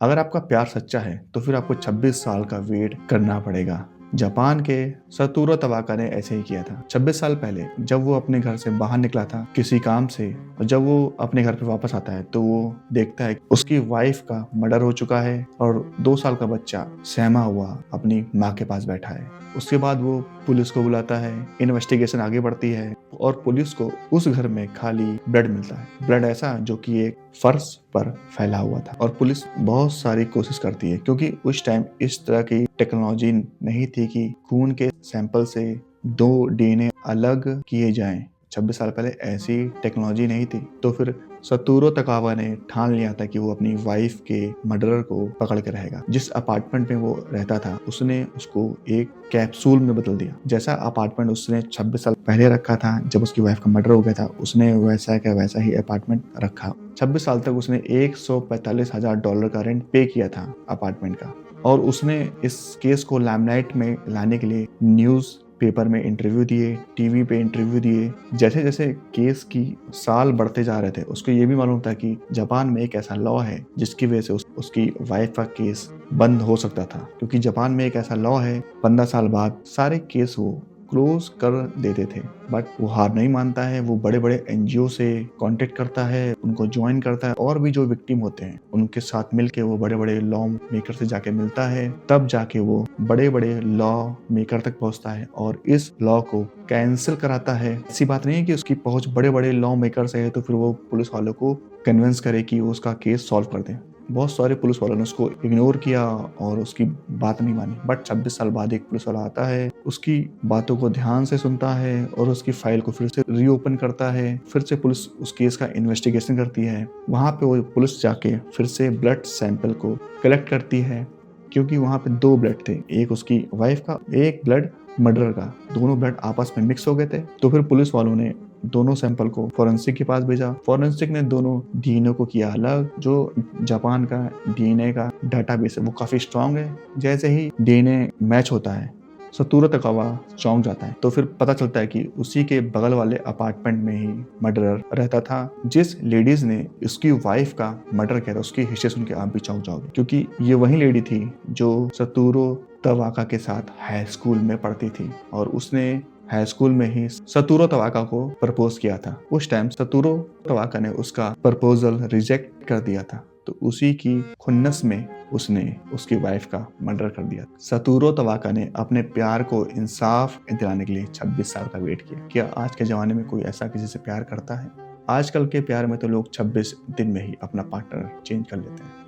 अगर आपका प्यार सच्चा है तो फिर आपको 26 साल का वेट करना पड़ेगा। जापान के सतोरू तवाका ने ऐसे ही किया था। 26 साल पहले जब वो अपने घर से बाहर निकला था किसी काम से, और जब वो अपने घर पे वापस आता है तो वो देखता है उसकी वाइफ का मर्डर हो चुका है और 2 साल का बच्चा सहमा हुआ अपनी माँ के पास बैठा है। उसके बाद वो पुलिस को बुलाता है, इन्वेस्टिगेशन आगे बढ़ती है और पुलिस को उस घर में खाली ब्लड मिलता है। ब्लड ऐसा जो कि एक फर्श पर फैला हुआ था, और पुलिस बहुत सारी कोशिश करती है क्योंकि उस टाइम इस तरह की टेक्नोलॉजी नहीं थी कि खून के सैंपल से 2 डीएनए अलग किए जाएं। 26 साल पहले ऐसी टेक्नोलॉजी नहीं थी। तो फिर सतोरू तकावा ने ठान लिया था कि वो अपनी वाइफ के मर्डरर को पकड़ के रहेगा। जिस अपार्टमेंट में वो रहता था उसने उसको एक कैप्सूल में बदल दिया। जैसा अपार्टमेंट उसने 26 साल पहले रखा था जब उसकी वाइफ का मर्डर हो गया था, उसने वैसा का वैसा ही अपार्टमेंट रखा। 26 साल तक उसने $145,000 का रेंट पे किया था अपार्टमेंट का, और उसने इस केस को लाइमलाइट में लाने के लिए न्यूज़ पेपर में इंटरव्यू दिए, टीवी पे इंटरव्यू दिए। जैसे जैसे केस की साल बढ़ते जा रहे थे उसको ये भी मालूम था कि जापान में एक ऐसा लॉ है जिसकी वजह से उसकी वाइफ का केस बंद हो सकता था, क्योंकि जापान में एक ऐसा लॉ है 15 साल बाद सारे केस वो क्लोज कर देते थे। बट वो हार नहीं मानता है, वो बड़े बड़े एनजीओ से कांटेक्ट करता है, उनको ज्वाइन करता है, और भी जो विक्टिम होते हैं उनके साथ मिलके वो बड़े बड़े लॉ मेकर से जाके मिलता है। तब जाके वो बड़े बड़े लॉ मेकर तक पहुंचता है और इस लॉ को कैंसिल कराता है। ऐसी बात नहीं है कि उसकी पहुंच बड़े बड़े लॉ मेकर से है तो फिर वो पुलिस वालों को कन्विंस करे कि वो उसका केस सॉल्व कर दें। बहुत सारे पुलिस वालों ने उसको इग्नोर किया और उसकी बात नहीं मानी। बट 26 साल बाद एक पुलिस वाला आता है, उसकी बातों को ध्यान से सुनता है और उसकी फाइल को फिर से रीओपन करता है। फिर से पुलिस उस केस का इन्वेस्टिगेशन करती है। वहाँ पे वो पुलिस जाके फिर से ब्लड सैंपल को कलेक्ट करती है, क्योंकि वहाँ पे 2 ब्लड थे, एक उसकी वाइफ का, एक ब्लड मर्डर का। दोनों ब्लड आपस में मिक्स हो गए थे। तो फिर पुलिस वालों ने दोनों सैंपल को फॉरेंसिक के पास भेजा। फॉरेंसिक ने दोनों डीएनए को किया अलग। जो जापान का डीएनए का डाटाबेस है वो काफी स्ट्रांग है। जैसे ही डीएनए मैच होता है सतोरू तकावा चौंक जाता है। तो फिर पता चलता है कि उसी के बगल वाले अपार्टमेंट में ही मर्डरर रहता था। जिस लेडीज ने उसकी वाइफ का मर्डर किया था उसकी हिस्ट्री सुन के आप भी चौंक जाओगे, क्योंकि ये वही लेडी थी जो सतोरू तवाका के साथ हाई स्कूल में पढ़ती थी, और उसने हाई स्कूल में ही सतोरू तवाका को प्रपोज किया था। उस टाइम सतोरू तवाका ने उसका प्रपोजल रिजेक्ट कर दिया था, तो उसी की खुन्नस में उसने उसकी वाइफ का मर्डर कर दिया। सतोरू तवाका ने अपने प्यार को इंसाफ दिलाने के लिए 26 साल का वेट किया। क्या आज के जमाने में कोई ऐसा किसी से प्यार करता है? आजकल के प्यार में तो लोग 26 दिन में ही अपना पार्टनर चेंज कर लेते हैं।